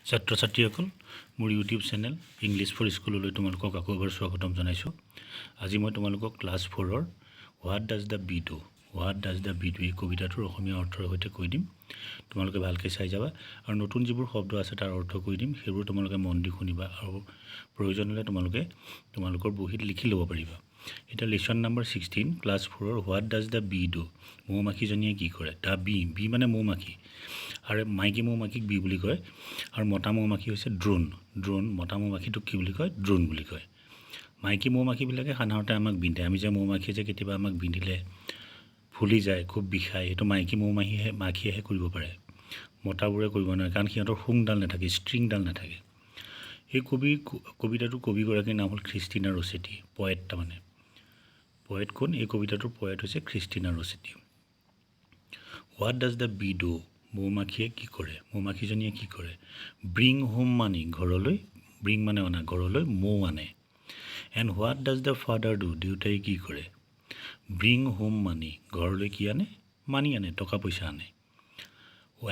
ছাত্ৰ ছাত্ৰীসকল মোৰ ইউটিউব চেনেল ইংলিছ ফৰ স্কুললৈ তোমালোকক আকৌ এবাৰ স্বাগতম জনাইছোঁ। আজি মই তোমালোকক ক্লাছ 4ৰ what does the bee do এই কবিতাটোৰ অসমীয়া অৰ্থৰ সৈতে কৈ দিম। তোমালোকে ভালকৈ চাই যাবা আৰু নতুন যিবোৰ শব্দ আছে তাৰ অৰ্থ কৈ দিম, সেইবোৰ তোমালোকে মন দি শুনিবা আৰু প্ৰয়োজন হ'লে তোমালোকৰ বহীত লিখি ল'ব পাৰিবা। এতিয়া লেচন নম্বৰ 16 ক্লাছ 4ৰ what does the bee do, মৌমাখিজনীয়ে কি কৰে। দ্য বি মানে মৌমাখি, আৰু মাইকী মৌমাখিক বি বুলি কয়, আৰু মতা মৌমাখি হৈছে ড্ৰোন। মতা মৌমাখিটোক কি বুলি কয়? ড্ৰোন বুলি কয়। মাইকী মৌমাখিবিলাকে সাধাৰণতে আমাক বিন্ধে। আমি যে মৌমাখিয়ে যে কেতিয়াবা আমাক বিন্ধিলে ফুলি যায়, খুব বিষায়, সেইটো মাইকী মাখিয়েহে কৰিব পাৰে, মতাবোৰে কৰিব নোৱাৰে, কাৰণ সিহঁতৰ শুংডাল নাথাকে, ষ্ট্ৰিংডাল নাথাকে। এই কবিতাটোৰ কবিগৰাকীৰ নাম হ'ল খ্ৰীষ্টিনা ৰছেটি, পয়েট। তাৰমানে পয়েট কোন? এই কবিতাটোৰ পয়েট হৈছে Christina Rossetti. What does the bee do, মৌমাখিয়ে কি কৰে, মৌমাখিজনীয়ে কি কৰে। ব্ৰিং হোম মানি, ঘৰলৈ, ব্ৰিং মানে অনা, ঘৰলৈ মৌ আনে। And what does the father do, দেউতাই কি কৰে। ব্ৰিং হোম মানি, ঘৰলৈ কি আনে? মানি আনে, টকা পইচা আনে।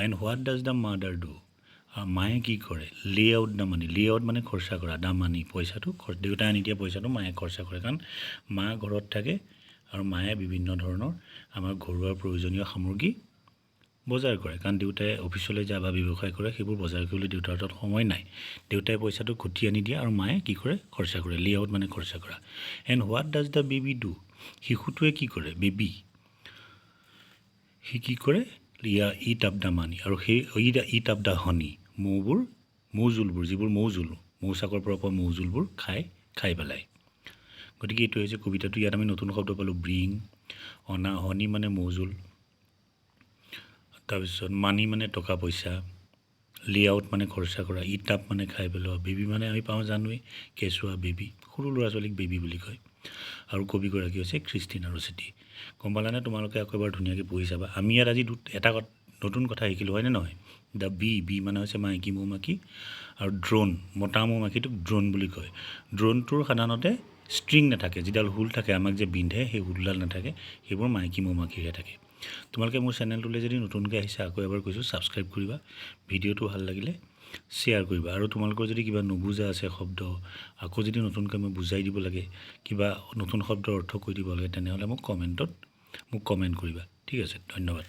And what does the mother do, আৰু মায়ে কি কৰে। লে আউট দ্য মানি, লে আউট মানে খৰচা কৰা, দ্য মানি পইচাটো, দেউতাই আনি দিয়া পইচাটো মায়ে খৰচা কৰে, কাৰণ মা ঘৰত থাকে আৰু মায়ে বিভিন্ন ধৰণৰ আমাৰ ঘৰুৱা প্ৰয়োজনীয় সামগ্ৰী বজাৰ কৰে, কাৰণ দেউতাই অফিচলৈ যায় বা ব্যৱসায় কৰে, সেইবোৰ বজাৰ কৰিবলৈ দেউতাৰ হাতত সময় নাই। দেউতাই পইচাটো ঘটি আনি দিয়ে আৰু মায়ে কি কৰে? খৰচা কৰে। লে আউট মানে খৰচা কৰা। And what does the baby do, শিশুটোৱে কি কৰে। বেবি, সি কি কৰে? ইট আপ দ্য মানি, আৰু সেই ইট আপ দ্য হনি, মৌজোলবোৰ, যিবোৰ মৌচাকৰ পৰা পোৱা মৌজোলবোৰ খাই পেলায়। গতিকে এইটো হৈছে কবিতাটো। ইয়াত আমি নতুন শব্দ পালোঁ, ব্ৰিং, অনা, হনি মানে মৌজোল, তাৰপিছত মানি মানে টকা পইচা, লে আউট মানে খৰচা কৰা, ইট আপ মানে খাই পেলোৱা, বেবী মানে আমি পাওঁ জানোৱেই, কেঁচুৱা, বেবী, সৰু ল'ৰা ছোৱালীক বেবী বুলি কয়। আৰু কবিগৰাকী হৈছে খ্ৰীষ্টিনা ৰছেটি। গম পালানে? তোমালোকে আকৌ এবাৰ ধুনীয়াকৈ পঢ়ি চাবা। আমি ইয়াত আজি এটা নতুন কথা শিকিলোঁ, হয়নে নহয়? দ্য বি মানে হৈছে মাইকী মৌমাখি, আৰু ড্ৰোন, মতা মৌমাখিটোক ড্ৰোন বুলি কয়। ড্ৰোনটোৰ সাধাৰণতে ষ্ট্ৰিং নাথাকে, যিডাল হুল থাকে, আমাক যে বিন্ধে সেই হুলডাল নাথাকে, সেইবোৰ মাইকী মৌমাখিহে থাকে। তোমালোকে মোৰ চেনেলটোলৈ যদি নতুনকৈ আহিছে, আকৌ এবাৰ কৈছোঁ ছাবস্ক্ৰাইব কৰিবা, ভিডিঅ'টো ভাল লাগিলে শ্বেয়াৰ কৰিবা, আৰু তোমালোকৰ যদি কিবা নুবুজা আছে শব্দ, আকৌ যদি নতুনকৈ মই বুজাই দিব লাগে, কিবা নতুন শব্দৰ অৰ্থ কৈ দিব লাগে, তেনেহ'লে মোক কমেণ্ট কৰিবা। ঠিক আছে, ধন্যবাদ।